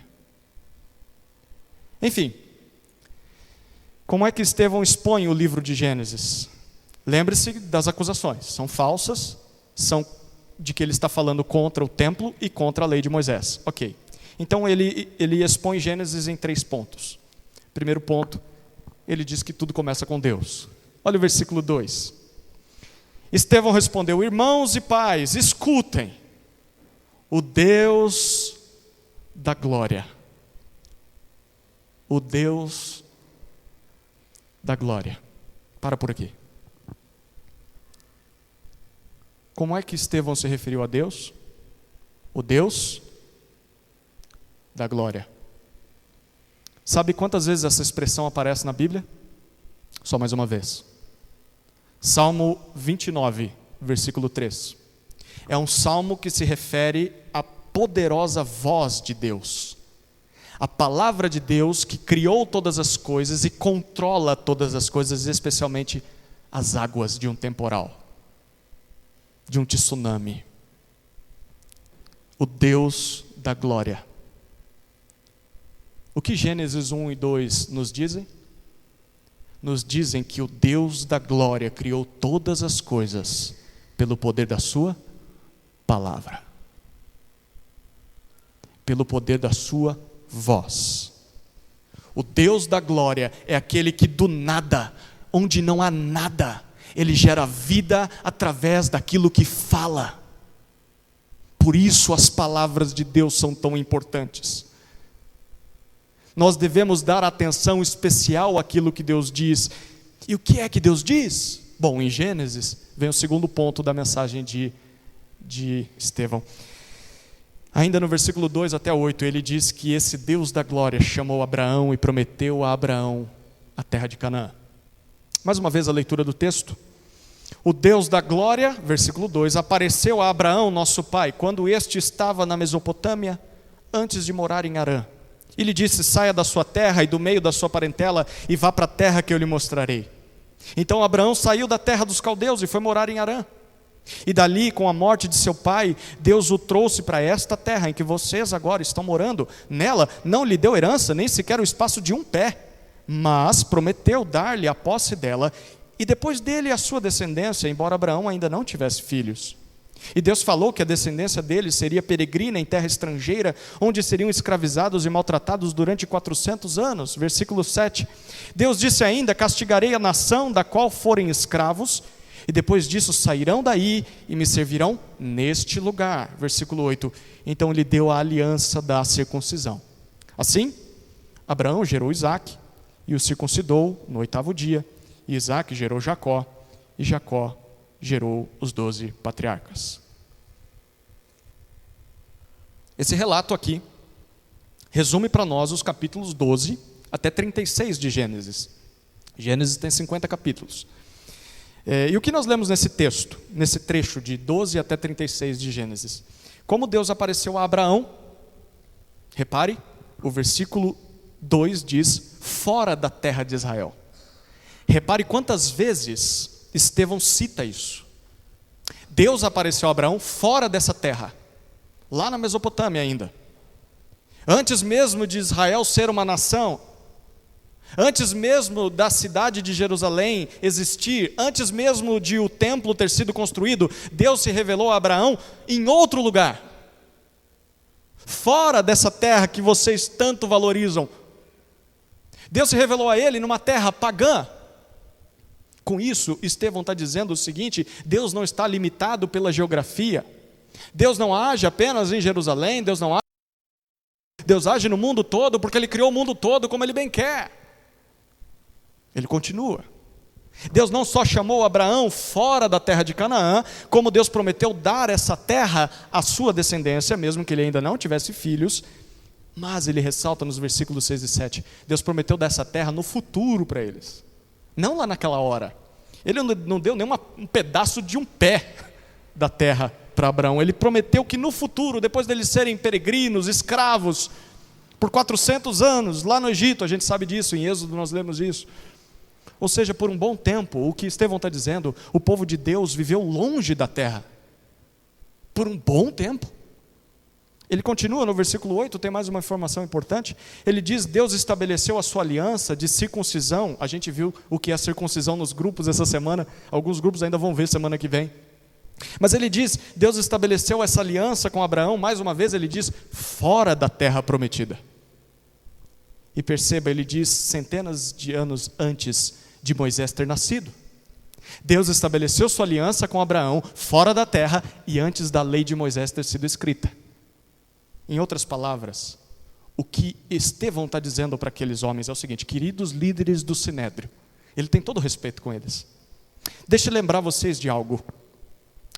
Enfim, como é que Estevão expõe o livro de Gênesis? Lembre-se das acusações, são falsas, são de que ele está falando contra o templo e contra a lei de Moisés. Ok, então ele expõe Gênesis em 3 pontos. Primeiro ponto, ele diz que tudo começa com Deus. Olha o versículo 2. Estevão respondeu: irmãos e pais, escutem, o Deus da glória, o Deus da glória. Para por aqui. Como é que Estevão se referiu a Deus? O Deus da glória. Sabe quantas vezes essa expressão aparece na Bíblia? Só mais uma vez. Salmo 29, versículo 3. É um salmo que se refere à poderosa voz de Deus. A palavra de Deus que criou todas as coisas e controla todas as coisas, especialmente as águas de um temporal, de um tsunami. O Deus da glória. O que Gênesis 1 e 2 nos dizem? Nos dizem que o Deus da glória criou todas as coisas pelo poder da sua palavra, pelo poder da sua voz. O Deus da glória é aquele que do nada, onde não há nada, ele gera vida através daquilo que fala. Por isso as palavras de Deus são tão importantes. Nós devemos dar atenção especial àquilo que Deus diz. E o que é que Deus diz? Bom, em Gênesis vem o segundo ponto da mensagem de Estevão. Ainda no versículo 2 até 8, ele diz que esse Deus da glória chamou Abraão e prometeu a Abraão a terra de Canaã. Mais uma vez a leitura do texto. O Deus da glória, versículo 2, apareceu a Abraão, nosso pai, quando este estava na Mesopotâmia, antes de morar em Harã. E lhe disse: saia da sua terra e do meio da sua parentela e vá para a terra que eu lhe mostrarei. Então Abraão saiu da terra dos caldeus e foi morar em Harã. E dali, com a morte de seu pai, Deus o trouxe para esta terra em que vocês agora estão morando. Nela não lhe deu herança, nem sequer o espaço de um pé, mas prometeu dar-lhe a posse dela, e depois dele a sua descendência, embora Abraão ainda não tivesse filhos. E Deus falou que a descendência dele seria peregrina em terra estrangeira, onde seriam escravizados e maltratados durante 400 anos. Versículo 7. Deus disse ainda: castigarei a nação da qual forem escravos, e depois disso sairão daí e me servirão neste lugar. Versículo 8. Então lhe deu a aliança da circuncisão. Assim, Abraão gerou Isaque e o circuncidou no 8º dia. E Isaque gerou Jacó, e Jacó gerou os 12 patriarcas. Esse relato aqui resume para nós os capítulos 12 até 36 de Gênesis. Gênesis tem 50 capítulos. E o que nós lemos nesse texto, nesse trecho de 12 até 36 de Gênesis? Como Deus apareceu a Abraão, repare, o versículo 2 diz, fora da terra de Israel. Repare quantas vezes Estevão cita isso. Deus apareceu a Abraão fora dessa terra, lá na Mesopotâmia ainda. Antes mesmo de Israel ser uma nação, antes mesmo da cidade de Jerusalém existir, antes mesmo de o templo ter sido construído, Deus se revelou a Abraão em outro lugar, fora dessa terra que vocês tanto valorizam. Deus se revelou a ele numa terra pagã. Com isso, Estevão está dizendo o seguinte: Deus não está limitado pela geografia, Deus não age apenas em Jerusalém, Deus age no mundo todo, porque Ele criou o mundo todo como Ele bem quer. Ele continua. Deus não só chamou Abraão fora da terra de Canaã, como Deus prometeu dar essa terra à sua descendência, mesmo que ele ainda não tivesse filhos, mas ele ressalta nos versículos 6 e 7, Deus prometeu dar essa terra no futuro para eles, não lá naquela hora. Ele não deu nem um pedaço de um pé da terra para Abraão, ele prometeu que no futuro, depois deles serem peregrinos, escravos, por 400 anos, lá no Egito, a gente sabe disso, em Êxodo nós lemos isso. Ou seja, por um bom tempo, o que Estevão está dizendo, o povo de Deus viveu longe da terra, por um bom tempo. Ele continua no versículo 8, tem mais uma informação importante, ele diz, Deus estabeleceu a sua aliança de circuncisão, a gente viu o que é circuncisão nos grupos essa semana, alguns grupos ainda vão ver semana que vem, mas ele diz, Deus estabeleceu essa aliança com Abraão, mais uma vez ele diz, fora da terra prometida. E perceba, ele diz centenas de anos antes de Moisés ter nascido. Deus estabeleceu sua aliança com Abraão fora da terra e antes da lei de Moisés ter sido escrita. Em outras palavras, o que Estevão está dizendo para aqueles homens é o seguinte: queridos líderes do Sinédrio, ele tem todo o respeito com eles. Deixa eu lembrar vocês de algo.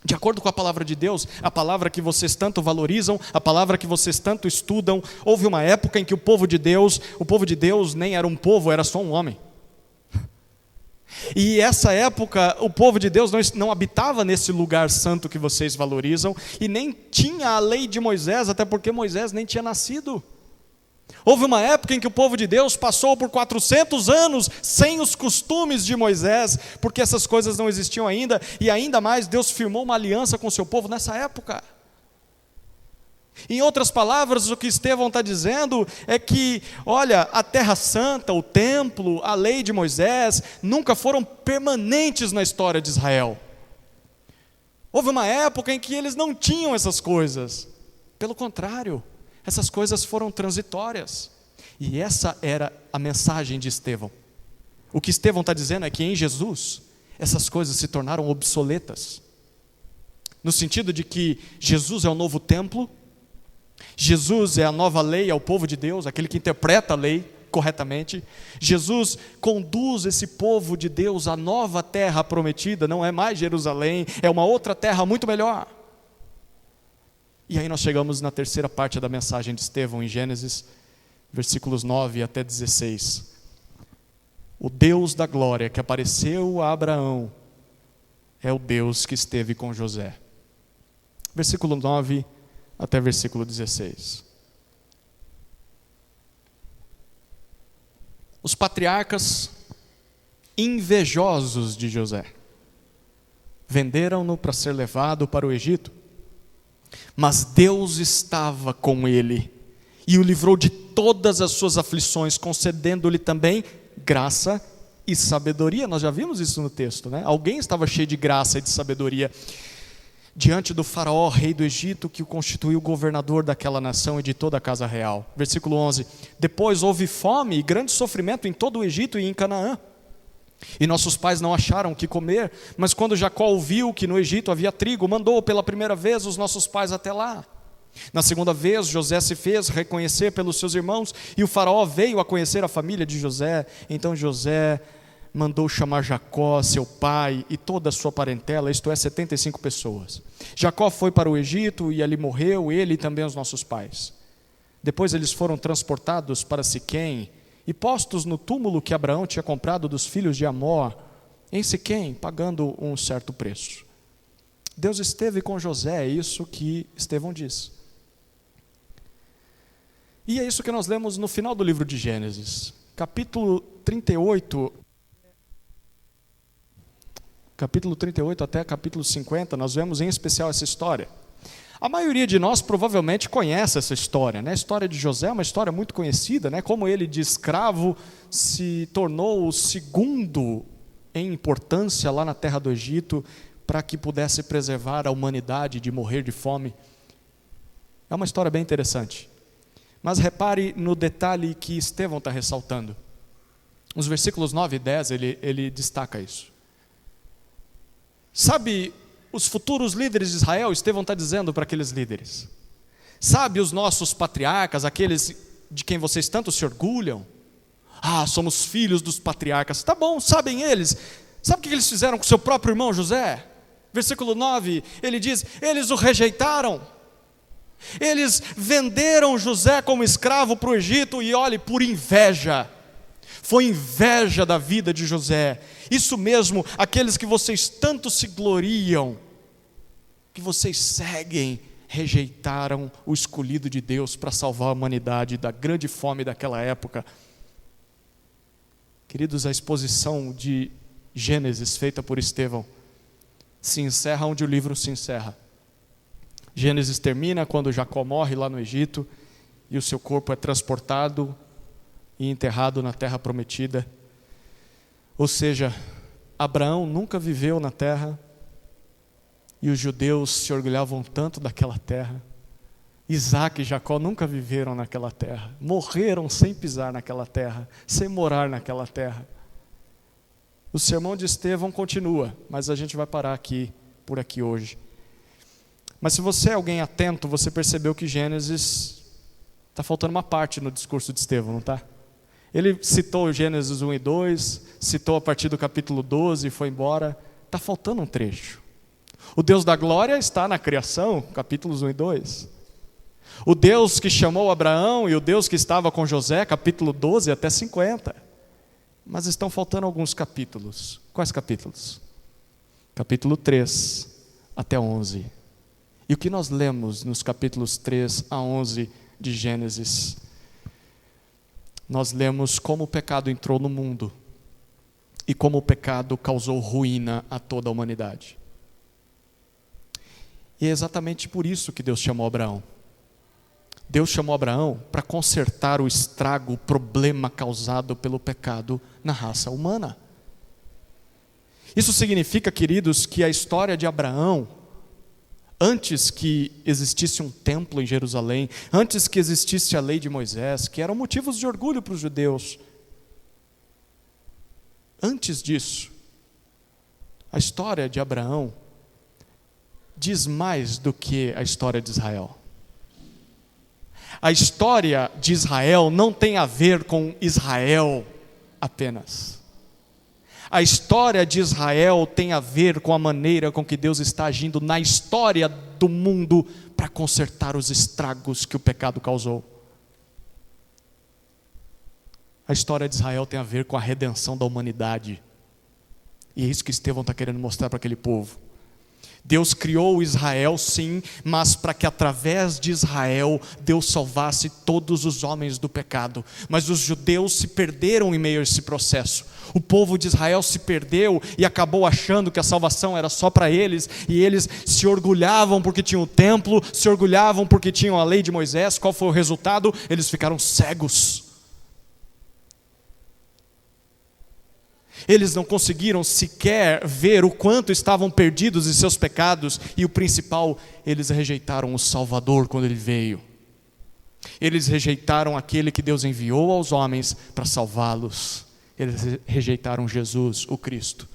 De acordo com a palavra de Deus, a palavra que vocês tanto valorizam, a palavra que vocês tanto estudam, houve uma época em que o povo de Deus nem era um povo, era só um homem. E essa época, o povo de Deus não habitava nesse lugar santo que vocês valorizam, e nem tinha a lei de Moisés, até porque Moisés nem tinha nascido. Houve uma época em que o povo de Deus passou por 400 anos sem os costumes de Moisés, porque essas coisas não existiam ainda, e ainda mais Deus firmou uma aliança com o seu povo nessa época. Em outras palavras, o que Estevão está dizendo é que, olha, a terra santa, o templo, a lei de Moisés, nunca foram permanentes na história de Israel. Houve uma época em que eles não tinham essas coisas. Pelo contrário, essas coisas foram transitórias. E essa era a mensagem de Estevão. O que Estevão está dizendo é que em Jesus, essas coisas se tornaram obsoletas. No sentido de que Jesus é o novo templo, Jesus é a nova lei ao povo de Deus, aquele que interpreta a lei corretamente. Jesus conduz esse povo de Deus à nova terra prometida, não é mais Jerusalém, é uma outra terra muito melhor. E aí nós chegamos na terceira parte da mensagem de Estevão, em Gênesis, versículos 9 até 16. O Deus da glória que apareceu a Abraão é o Deus que esteve com José. Versículo 9 até versículo 16. Os patriarcas invejosos de José venderam-no para ser levado para o Egito, mas Deus estava com ele e o livrou de todas as suas aflições, concedendo-lhe também graça e sabedoria. Nós já vimos isso no texto, né? Alguém estava cheio de graça e de sabedoria diante do faraó, rei do Egito, que o constituiu governador daquela nação e de toda a casa real. Versículo 11. Depois houve fome e grande sofrimento em todo o Egito e em Canaã. E nossos pais não acharam o que comer, mas quando Jacó ouviu que no Egito havia trigo, mandou pela primeira vez os nossos pais até lá. Na segunda vez, José se fez reconhecer pelos seus irmãos, e o faraó veio a conhecer a família de José. Então José mandou chamar Jacó, seu pai, e toda a sua parentela, isto é, 75 pessoas. Jacó foi para o Egito e ali morreu, ele e também os nossos pais. Depois eles foram transportados para Siquém e postos no túmulo que Abraão tinha comprado dos filhos de Amor, em Siquém, pagando um certo preço. Deus esteve com José, é isso que Estevão diz. E é isso que nós lemos no final do livro de Gênesis, capítulo 38 até capítulo 50, nós vemos em especial essa história. A maioria de nós provavelmente conhece essa história, né? A história de José é uma história muito conhecida, né? Como ele de escravo se tornou o segundo em importância lá na terra do Egito, para que pudesse preservar a humanidade de morrer de fome. É uma história bem interessante. Mas repare no detalhe que Estevão está ressaltando. Nos versículos 9 e 10 ele destaca isso. Sabe, os futuros líderes de Israel, Estevão está dizendo para aqueles líderes, sabe os nossos patriarcas, aqueles de quem vocês tanto se orgulham? Somos filhos dos patriarcas. Tá bom, sabem eles. Sabe o que eles fizeram com seu próprio irmão José? Versículo 9, ele diz, eles o rejeitaram. Eles venderam José como escravo para o Egito e olhe, por inveja. Foi inveja da vida de José. Isso mesmo, aqueles que vocês tanto se gloriam, que vocês seguem, rejeitaram o escolhido de Deus para salvar a humanidade da grande fome daquela época. Queridos, a exposição de Gênesis feita por Estevão se encerra onde o livro se encerra. Gênesis termina quando Jacó morre lá no Egito e o seu corpo é transportado e enterrado na terra prometida. Ou seja, Abraão nunca viveu na terra e os judeus se orgulhavam tanto daquela terra. Isaac e Jacó nunca viveram naquela terra, morreram sem pisar naquela terra, sem morar naquela terra. O sermão de Estevão continua, mas a gente vai parar por aqui hoje. Mas se você é alguém atento, você percebeu que Gênesis está faltando uma parte no discurso de Estevão, não está? Ele citou Gênesis 1 e 2, citou a partir do capítulo 12 e foi embora. Está faltando um trecho. O Deus da glória está na criação, capítulos 1 e 2. O Deus que chamou Abraão e o Deus que estava com José, capítulo 12 até 50. Mas estão faltando alguns capítulos. Quais capítulos? Capítulo 3 até 11. E o que nós lemos nos capítulos 3 a 11 de Gênesis? Nós lemos como o pecado entrou no mundo e como o pecado causou ruína a toda a humanidade. E é exatamente por isso que Deus chamou Abraão. Deus chamou Abraão para consertar o estrago, o problema causado pelo pecado na raça humana. Isso significa, queridos, que a história de Abraão, antes que existisse um templo em Jerusalém, antes que existisse a lei de Moisés, que eram motivos de orgulho para os judeus, antes disso, a história de Abraão diz mais do que a história de Israel. A história de Israel não tem a ver com Israel apenas. A história de Israel tem a ver com a maneira com que Deus está agindo na história do mundo para consertar os estragos que o pecado causou. A história de Israel tem a ver com a redenção da humanidade. E é isso que Estevão está querendo mostrar para aquele povo. Deus criou Israel, sim, mas para que através de Israel Deus salvasse todos os homens do pecado. Mas os judeus se perderam em meio a esse processo. O povo de Israel se perdeu e acabou achando que a salvação era só para eles, e eles se orgulhavam porque tinham o templo, se orgulhavam porque tinham a lei de Moisés. Qual foi o resultado? Eles ficaram cegos. Eles não conseguiram sequer ver o quanto estavam perdidos em seus pecados, e o principal, eles rejeitaram o Salvador quando ele veio. Eles rejeitaram aquele que Deus enviou aos homens para salvá-los. Eles rejeitaram Jesus, o Cristo.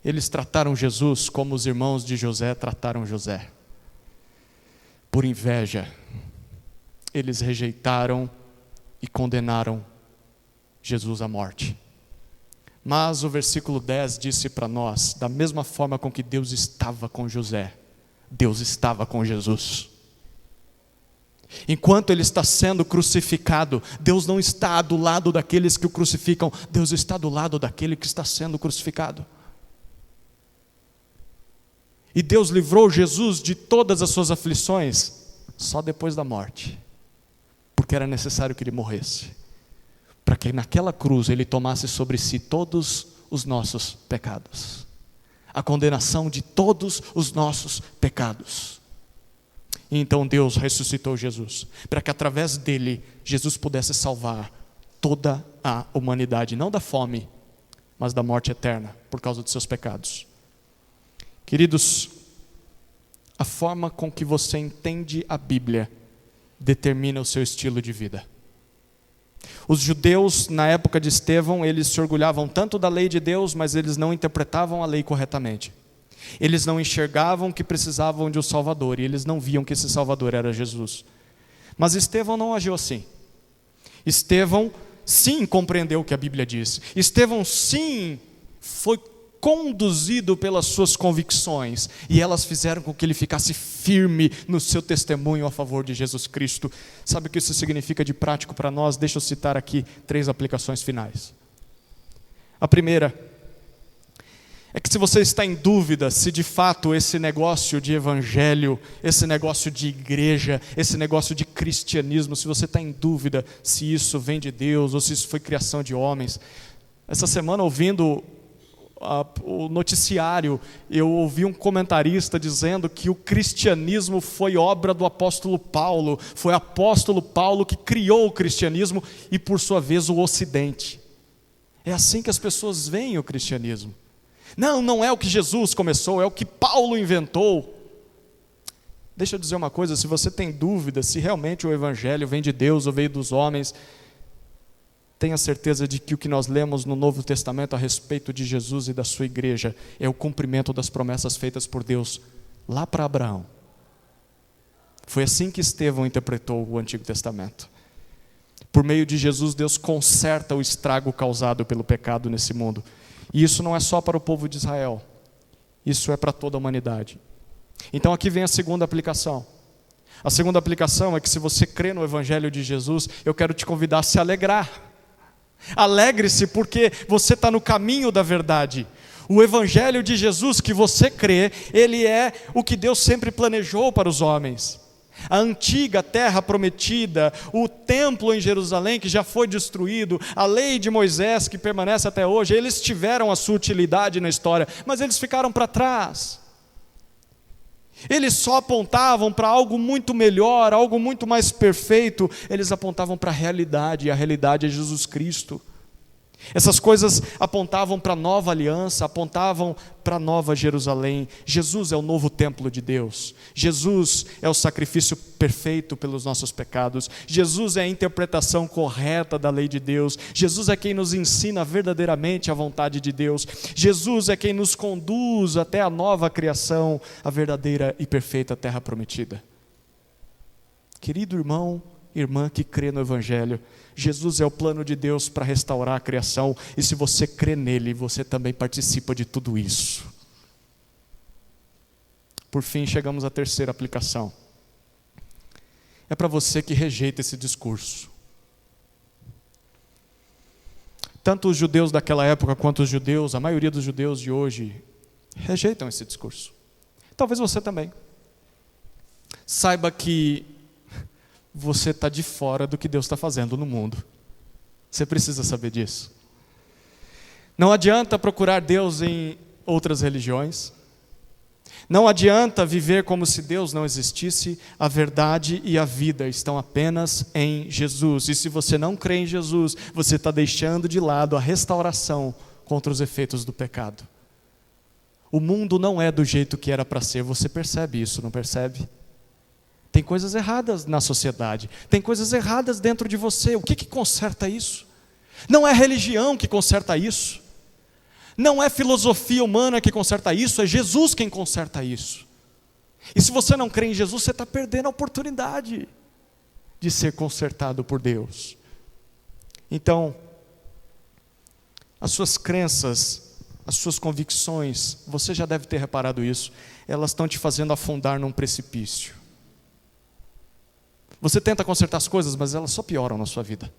Eles trataram Jesus como os irmãos de José trataram José. Por inveja, eles rejeitaram e condenaram Jesus à morte. Mas o versículo 10 disse para nós, da mesma forma com que Deus estava com José, Deus estava com Jesus. Enquanto ele está sendo crucificado, Deus não está do lado daqueles que o crucificam, Deus está do lado daquele que está sendo crucificado. E Deus livrou Jesus de todas as suas aflições só depois da morte, porque era necessário que ele morresse, para que naquela cruz ele tomasse sobre si todos os nossos pecados, a condenação de todos os nossos pecados. E então Deus ressuscitou Jesus, para que através dele, Jesus pudesse salvar toda a humanidade, não da fome, mas da morte eterna, por causa de seus pecados. Queridos, a forma com que você entende a Bíblia determina o seu estilo de vida. Os judeus, na época de Estevão, eles se orgulhavam tanto da lei de Deus, mas eles não interpretavam a lei corretamente. Eles não enxergavam que precisavam de um Salvador, e eles não viam que esse Salvador era Jesus. Mas Estevão não agiu assim. Estevão, sim, compreendeu o que a Bíblia diz. Estevão, sim, foi conduzido pelas suas convicções, e elas fizeram com que ele ficasse firme no seu testemunho a favor de Jesus Cristo. Sabe o que isso significa de prático para nós? Deixa eu citar aqui 3 aplicações finais. A primeira é que se você está em dúvida se de fato esse negócio de evangelho, esse negócio de igreja, esse negócio de cristianismo, se você está em dúvida se isso vem de Deus ou se isso foi criação de homens. Essa semana, ouvindo o noticiário, eu ouvi um comentarista dizendo que o cristianismo foi obra do apóstolo Paulo, foi o apóstolo Paulo que criou o cristianismo e por sua vez o Ocidente. É assim que as pessoas veem o cristianismo. Não é o que Jesus começou, é o que Paulo inventou. Deixa eu dizer uma coisa, se você tem dúvida se realmente o evangelho vem de Deus ou veio dos homens, tenha certeza de que o que nós lemos no Novo Testamento a respeito de Jesus e da sua igreja é o cumprimento das promessas feitas por Deus lá para Abraão. Foi assim que Estevão interpretou o Antigo Testamento. Por meio de Jesus, Deus conserta o estrago causado pelo pecado nesse mundo. E isso não é só para o povo de Israel, isso é para toda a humanidade. Então aqui vem a segunda aplicação. A segunda aplicação é que se você crê no Evangelho de Jesus, eu quero te convidar a se alegrar. Alegre-se porque você está no caminho da verdade. O Evangelho de Jesus que você crê, ele é o que Deus sempre planejou para os homens. A antiga terra prometida, o templo em Jerusalém que já foi destruído, a lei de Moisés que permanece até hoje, eles tiveram a sua utilidade na história, mas eles ficaram para trás. Eles só apontavam para algo muito melhor, algo muito mais perfeito, eles apontavam para a realidade, e a realidade é Jesus Cristo. Essas coisas apontavam para a nova aliança, apontavam para a nova Jerusalém. Jesus é o novo templo de Deus. Jesus é o sacrifício perfeito pelos nossos pecados. Jesus é a interpretação correta da lei de Deus. Jesus é quem nos ensina verdadeiramente a vontade de Deus. Jesus é quem nos conduz até a nova criação, a verdadeira e perfeita terra prometida. Querido irmão, irmã que crê no Evangelho, Jesus é o plano de Deus para restaurar a criação, e se você crê nele, você também participa de tudo isso. Por fim, chegamos à terceira aplicação. É para você que rejeita esse discurso. Tanto os judeus daquela época quanto os judeus, a maioria dos judeus de hoje, rejeitam esse discurso. Talvez você também. Saiba que você está de fora do que Deus está fazendo no mundo. Você precisa saber disso. Não adianta procurar Deus em outras religiões. Não adianta viver como se Deus não existisse. A verdade e a vida estão apenas em Jesus. E se você não crê em Jesus, você está deixando de lado a restauração contra os efeitos do pecado. O mundo não é do jeito que era para ser. Você percebe isso, não percebe? Tem coisas erradas na sociedade, tem coisas erradas dentro de você. O que conserta isso? Não é religião que conserta isso, não é filosofia humana que conserta isso, é Jesus quem conserta isso. E se você não crê em Jesus, você está perdendo a oportunidade de ser consertado por Deus. Então, as suas crenças, as suas convicções, você já deve ter reparado isso, elas estão te fazendo afundar num precipício. Você tenta consertar as coisas, mas elas só pioram na sua vida.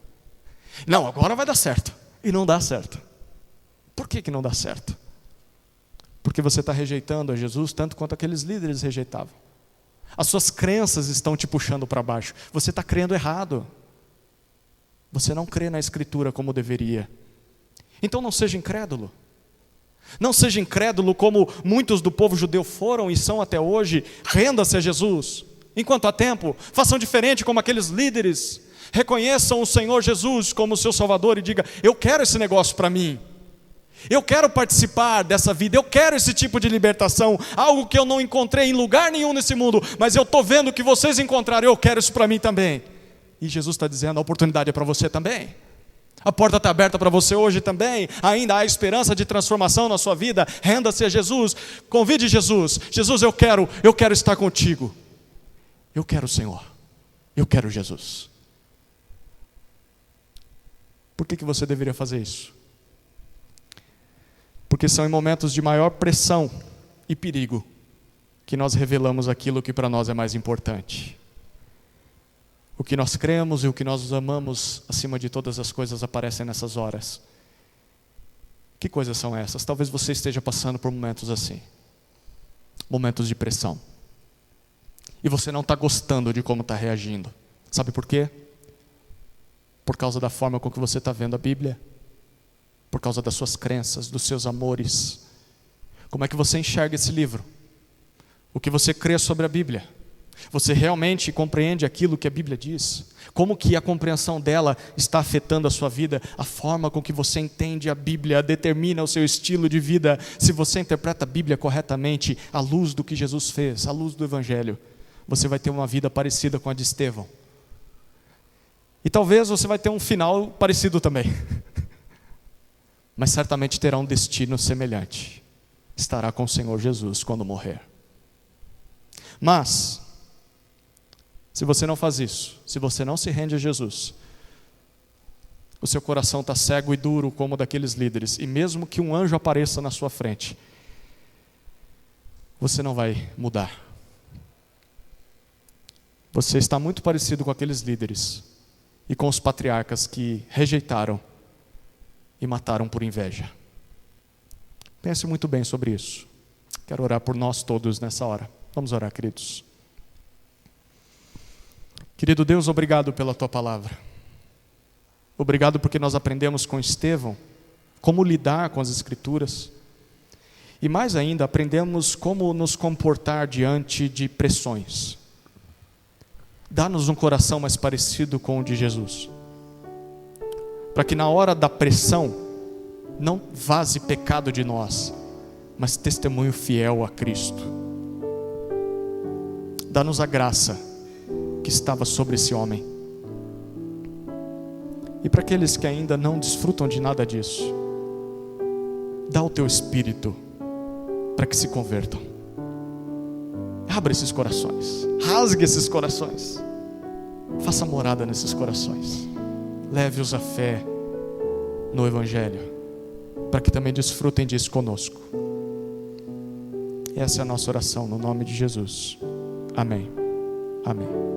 Não, agora vai dar certo. E não dá certo. Por que não dá certo? Porque você está rejeitando a Jesus tanto quanto aqueles líderes rejeitavam. As suas crenças estão te puxando para baixo. Você está crendo errado. Você não crê na Escritura como deveria. Então não seja incrédulo. Não seja incrédulo como muitos do povo judeu foram e são até hoje. Renda-se a Jesus. Enquanto há tempo, façam diferente como aqueles líderes. Reconheçam o Senhor Jesus como seu Salvador e diga: eu quero esse negócio para mim. Eu quero participar dessa vida, eu quero esse tipo de libertação, algo que eu não encontrei em lugar nenhum nesse mundo, mas eu estou vendo que vocês encontraram, eu quero isso para mim também. E Jesus está dizendo: a oportunidade é para você também. A porta está aberta para você hoje também. Ainda há esperança de transformação na sua vida. Renda-se a Jesus, convide Jesus. Jesus, eu quero estar contigo. Eu quero o Senhor, eu quero Jesus. Por que você deveria fazer isso? Porque são em momentos de maior pressão e perigo que nós revelamos aquilo que para nós é mais importante. O que nós cremos e o que nós amamos acima de todas as coisas aparecem nessas horas. Que coisas são essas? Talvez você esteja passando por momentos assim. Momentos de pressão. E você não está gostando de como está reagindo. Sabe por quê? Por causa da forma com que você está vendo a Bíblia. Por causa das suas crenças, dos seus amores. Como é que você enxerga esse livro? O que você crê sobre a Bíblia? Você realmente compreende aquilo que a Bíblia diz? Como que a compreensão dela está afetando a sua vida? A forma com que você entende a Bíblia determina o seu estilo de vida. Se você interpreta a Bíblia corretamente, à luz do que Jesus fez, à luz do Evangelho, você vai ter uma vida parecida com a de Estevão. E talvez você vai ter um final parecido também. Mas certamente terá um destino semelhante. Estará com o Senhor Jesus quando morrer. Mas, se você não faz isso, se você não se rende a Jesus, o seu coração está cego e duro como o daqueles líderes, e mesmo que um anjo apareça na sua frente, você não vai mudar. Você está muito parecido com aqueles líderes e com os patriarcas que rejeitaram e mataram por inveja. Pense muito bem sobre isso. Quero orar por nós todos nessa hora. Vamos orar, queridos. Querido Deus, obrigado pela Tua palavra. Obrigado porque nós aprendemos com Estevão como lidar com as Escrituras. E mais ainda, aprendemos como nos comportar diante de pressões. Dá-nos um coração mais parecido com o de Jesus. Para que na hora da pressão, não vaze pecado de nós, mas testemunho fiel a Cristo. Dá-nos a graça que estava sobre esse homem. E para aqueles que ainda não desfrutam de nada disso, dá o Teu Espírito para que se convertam. Abra esses corações, rasgue esses corações, faça morada nesses corações, leve-os à fé no Evangelho, para que também desfrutem disso conosco. Essa é a nossa oração, no nome de Jesus. Amém. Amém.